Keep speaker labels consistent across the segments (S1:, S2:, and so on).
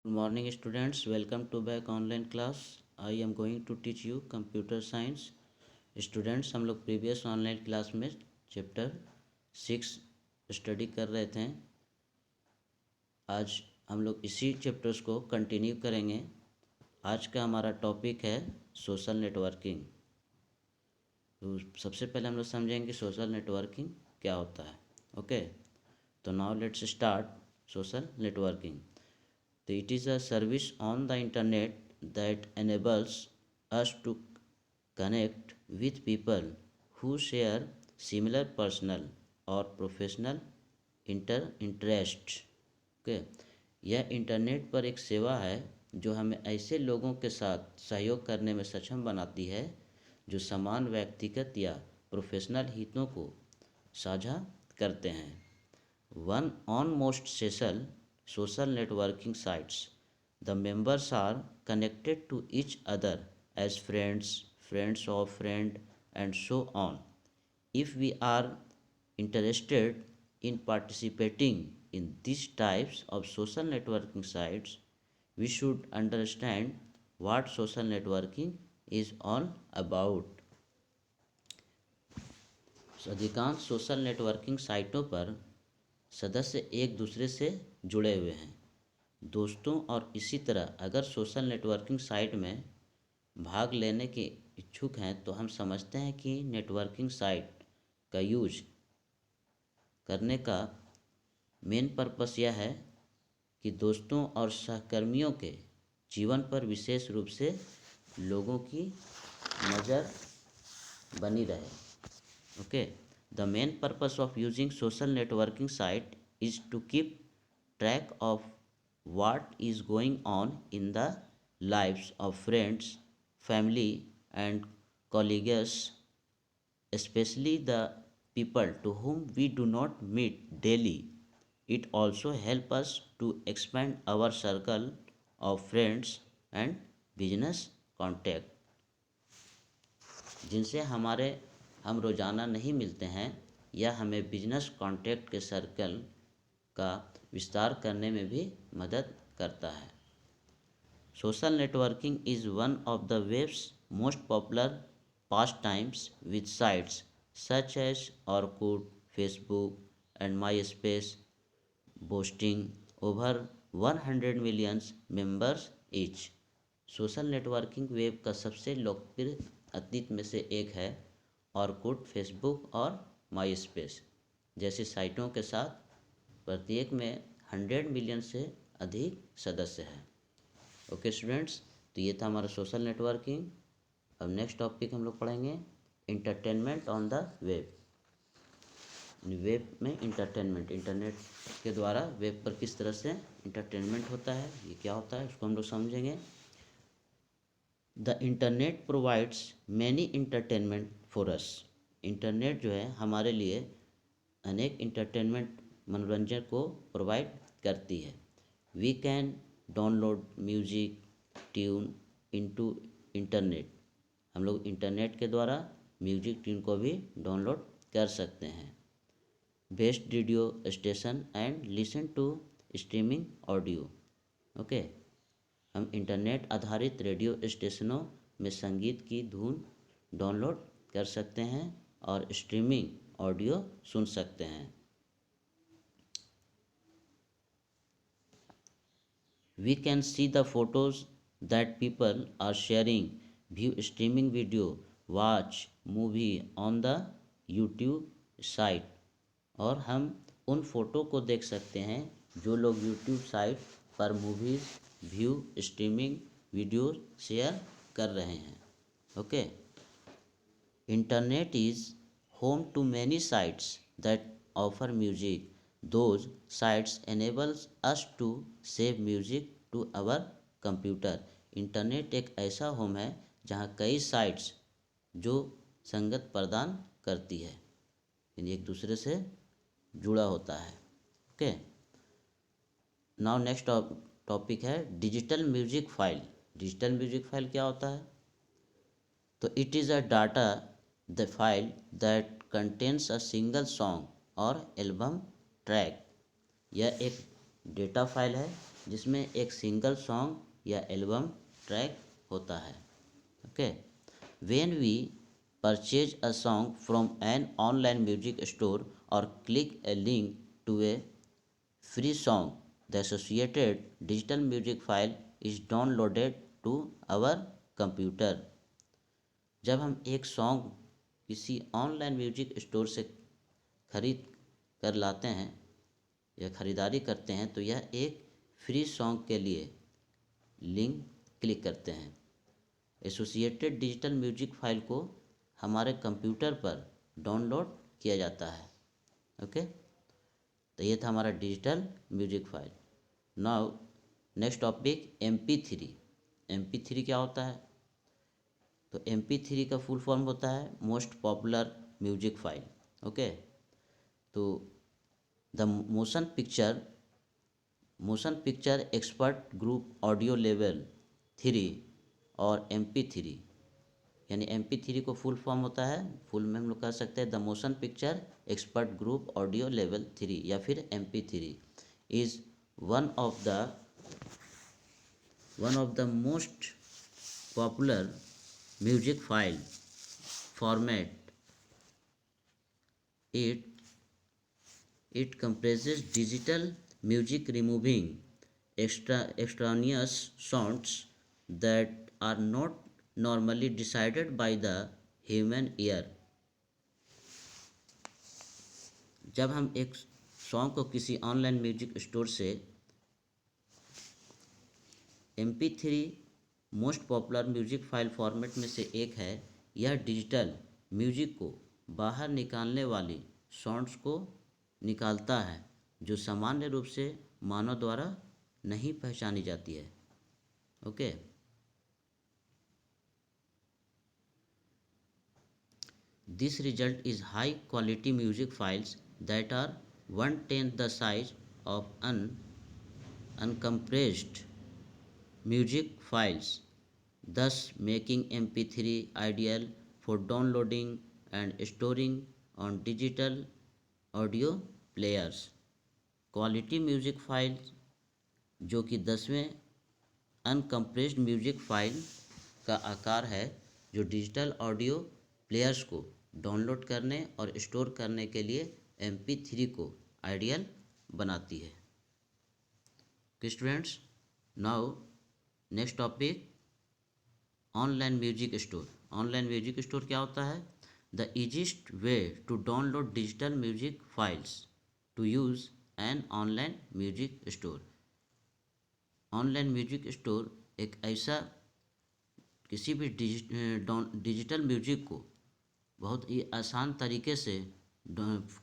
S1: Good morning students, welcome to back online class. I am going to teach you computer science. Students हम लोग previous online class में chapter 6 study कर रहे थे। आज हम लोग इसी चैप्टर्स को कंटिन्यू करेंगे। आज का हमारा टॉपिक है सोशल नेटवर्किंग। तो सबसे पहले हम लोग समझेंगे सोशल नेटवर्किंग क्या होता है। ओके, तो now let's start social networking. So it is a service on the internet that enables us to connect with people who share similar personal or professional interests. Okay, यह internet पर एक सेवा है जो हमें ऐसे लोगों के साथ सहयोग करने में सक्षम बनाती है जो समान व्यक्तिगत या प्रोफेशनल हितों को साझा करते हैं। One on most social networking sites, the members are connected to each other as friends, friends of friend, and so on. If we are interested in participating in these types of social networking sites, we should understand what social networking is all about. अधिकांश social networking साइटों पर सदस्य एक दूसरे से जुड़े हुए हैं, दोस्तों और इसी तरह अगर सोशल नेटवर्किंग साइट में भाग लेने के इच्छुक हैं तो हम समझते हैं कि नेटवर्किंग साइट का यूज करने का मेन पर्पस यह है कि दोस्तों और सहकर्मियों के जीवन पर विशेष रूप से लोगों की नज़र बनी रहे। Okay, the main purpose of using social networking site is to keep track of what is going on in the lives of friends, family and colleagues, especially the people to whom we do not meet daily. It also helps us to expand our circle of friends and business contact, जिनसे हम रोज़ाना नहीं मिलते हैं या हमें business contact के circle का विस्तार करने में भी मदद करता है। Social networking is one of the webs most popular pastimes with sites such as Orkut, Facebook and MySpace boasting over 100 million members each. Social networking web का सबसे लोकप्रिय अतीत में से एक है। ऑरकुट, फेसबुक और माई स्पेस जैसी साइटों के साथ प्रत्येक में 100 मिलियन से अधिक सदस्य हैं। ओके स्टूडेंट्स, तो ये था हमारा सोशल नेटवर्किंग। अब नेक्स्ट टॉपिक हम लोग पढ़ेंगे entertainment on the web. Web में इंटरटेनमेंट, इंटरनेट के द्वारा वेब पर किस तरह से इंटरटेनमेंट होता है, ये क्या होता है, उसको हम लोग समझेंगे। The internet provides many entertainment for us. Internet जो है हमारे लिए अनेक इंटरटेनमेंट मनोरंजन को प्रोवाइड करती है। We can download music tune into internet. हम लोग इंटरनेट के द्वारा म्यूजिक ट्यून को भी डाउनलोड कर सकते हैं। Best radio station and listen to streaming audio. Okay, हम इंटरनेट आधारित रेडियो स्टेशनों में संगीत की धुन डाउनलोड कर सकते हैं और स्ट्रीमिंग ऑडियो सुन सकते हैं। We can see the photos that people are sharing, view streaming video, watch movie on the YouTube site. और हम उन फ़ोटो को देख सकते हैं जो लोग यूट्यूब साइट पर movies, view streaming video share कर रहे हैं। Okay, internet is home to many sites that offer music. Those sites enables us to save music to our computer. Internet एक ऐसा होम है जहाँ कई साइट्स जो संगत प्रदान करती है, यानी एक दूसरे से जुड़ा होता है। ओके, नाउ नेक्स्ट टॉपिक है digital music file. Digital music file क्या होता है? तो it is a data the file that contains a single song or album track. यह एक डेटा फाइल है जिसमें एक सिंगल सॉन्ग या एल्बम ट्रैक होता है। Okay, when we purchase a song from an online music store or click a link to a free song, the associated digital music file is downloaded to our computer। जब हम एक song किसी online music store से खरीद कर लाते हैं या ख़रीदारी करते हैं तो यह एक फ्री सॉन्ग के लिए लिंक क्लिक करते हैं। एसोसिएटेड डिजिटल म्यूजिक फाइल को हमारे कंप्यूटर पर डाउनलोड किया जाता है। ओके, तो ये था हमारा digital music file. Now next topic MP3। MP3 क्या होता है? तो MP3 का फुल फॉर्म होता है most popular music file. Okay, तो the motion picture expert group audio level 3 और MP3, यानी MP3 को फुल फॉर्म होता है, फुल में हम लोग कह सकते हैं the motion picture expert group audio level 3 या फिर MP3 is one of the most popular music file format. It comprises digital music removing extraneous sounds that are not normally decided by the human ear। जब हम एक song को किसी online music store से MP3 most popular music file format में से एक है, यह डिजिटल म्यूजिक को बाहर निकालने वाली साउंड्स को निकालता है जो सामान्य रूप से मानव द्वारा नहीं पहचानी जाती है। Okay, this result is high quality music files that are 1/10 the size of uncompressed music files, thus making MP3 ideal for downloading and storing on digital audio players। Quality music file जो कि 10वें uncompressed music file का आकार है, जो digital audio players को download करने और स्टोर करने के लिए MP3 को आइडियल बनाती है। Okay students, now next topic online music store. Online music store क्या होता है? The easiest way to download digital music files to use an online music store. Online music store एक ऐसा किसी भी डिजिटल म्यूजिक को बहुत ही आसान तरीके से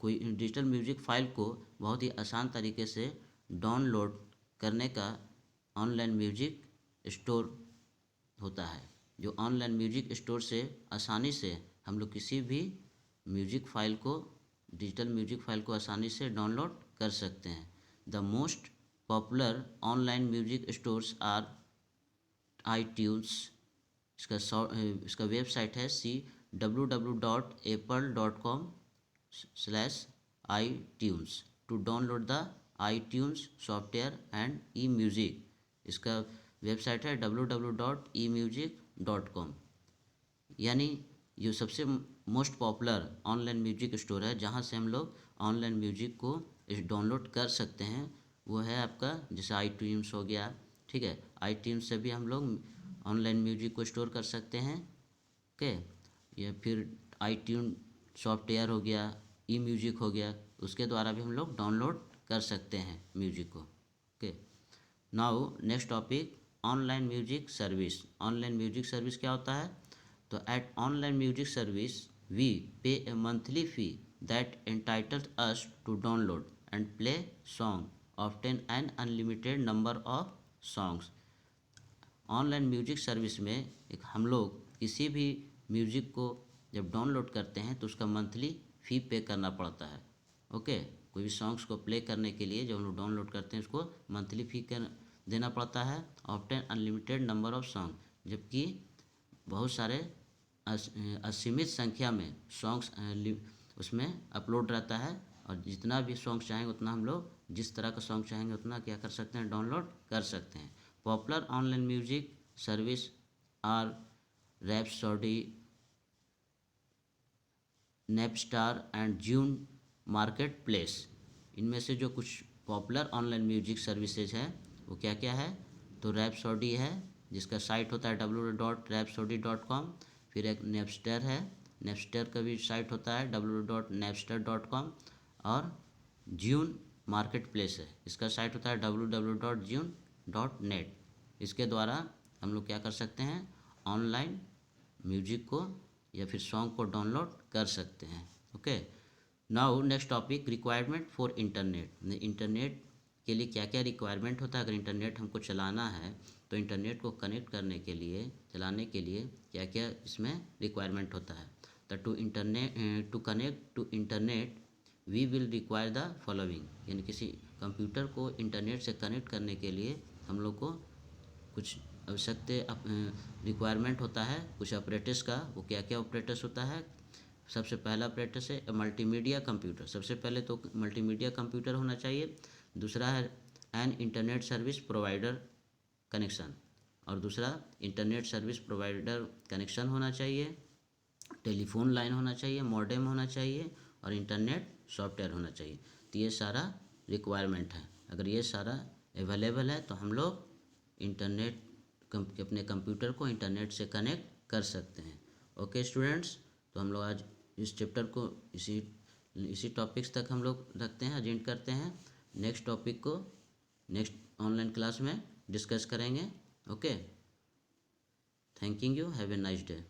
S1: कोई डिजिटल म्यूजिक फाइल को बहुत ही आसान तरीके से डाउनलोड करने का ऑनलाइन म्यूजिक स्टोर होता है, जो ऑनलाइन म्यूजिक स्टोर से आसानी से हम लोग किसी भी म्यूजिक फाइल को डिजिटल म्यूजिक फाइल को आसानी से डाउनलोड कर सकते हैं। The most popular online music stores are iTunes, इसका वेबसाइट है www.apple.com/iTunes to download the iTunes software and e-music. इसका वेबसाइट है www.emusic.com। यानी ये सबसे most popular online music store है जहाँ से हम लोग ऑनलाइन म्यूजिक को डाउनलोड कर सकते हैं। वो है आपका जैसे iTunes हो गया, ठीक है, iTunes से भी हम लोग ऑनलाइन म्यूजिक को स्टोर कर सकते हैं। ओके, या फिर iTunes सॉफ्टवेयर हो गया, e-म्यूजिक हो गया, उसके द्वारा भी हम लोग डाउनलोड कर सकते हैं म्यूजिक को। Okay, now next topic online music service. Online music service क्या होता है? तो at online music service we pay a monthly fee that entitles us to download and play song often an unlimited number of songs. Online music service में एक हम लोग किसी भी म्यूजिक को जब डाउनलोड करते हैं तो उसका मंथली फ़ी पे करना पड़ता है। ओके, कोई भी सॉन्ग्स को प्ले करने के लिए जब हम लोग डाउनलोड करते हैं उसको मंथली फ़ी देना पड़ता है। Often unlimited number of song, जबकि बहुत सारे असीमित संख्या में सॉन्ग्स उसमें अपलोड रहता है और जितना भी सॉन्ग चाहेंगे उतना हम लोग, जिस तरह का सॉन्ग चाहेंगे उतना क्या कर सकते हैं, डाउनलोड कर सकते हैं। Popular online music service are Rhapsody, Napster and Zune marketplace. इनमें से जो कुछ पॉपुलर ऑनलाइन म्यूजिक सर्विसेज है वो क्या क्या है, तो रैप्सोडी है जिसका साइट होता है www.rhapsody.com। फिर एक नैपस्टर है, नैपस्टर का भी साइट होता है www.napster.com। और ज्यून मार्केट प्लेस है, इसका साइट होता है www.june.net। इसके द्वारा हम लोग क्या कर सकते हैं, ऑनलाइन म्यूजिक को या फिर सॉन्ग को डाउनलोड कर सकते हैं। Okay, now next topic, requirement for internet. Internet के लिए क्या क्या रिक्वायरमेंट होता है। अगर इंटरनेट हमको चलाना है तो इंटरनेट को कनेक्ट करने के लिए, चलाने के लिए क्या क्या इसमें रिक्वायरमेंट होता है। तो to connect to internet we will require the following, यानी किसी कंप्यूटर को इंटरनेट से कनेक्ट करने के लिए हम लोग को कुछ आवश्यकता रिक्वायरमेंट होता है कुछ ऑपरेटर्स का। वो क्या क्या ऑपरेटर्स होता है, सबसे पहला ऑपरेटर्स है मल्टीमीडिया कंप्यूटर। सबसे पहले तो मल्टीमीडिया कंप्यूटर होना चाहिए। दूसरा है an internet service provider connection, और दूसरा इंटरनेट सर्विस प्रोवाइडर कनेक्शन होना चाहिए, टेलीफोन लाइन होना चाहिए, मॉडेम होना चाहिए और इंटरनेट सॉफ्टवेयर होना चाहिए। तो ये सारा रिक्वायरमेंट है। अगर ये सारा अवेलेबल है तो हम लोग इंटरनेट अपने कंप्यूटर को इंटरनेट से कनेक्ट कर सकते हैं। ओके स्टूडेंट्स, तो हम लोग आज इस चैप्टर को इसी टॉपिक्स तक हम लोग रखते हैं, अजेंड करते हैं। नेक्स्ट टॉपिक को नेक्स्ट ऑनलाइन क्लास में डिस्कस करेंगे। Okay, thank you, have a nice day.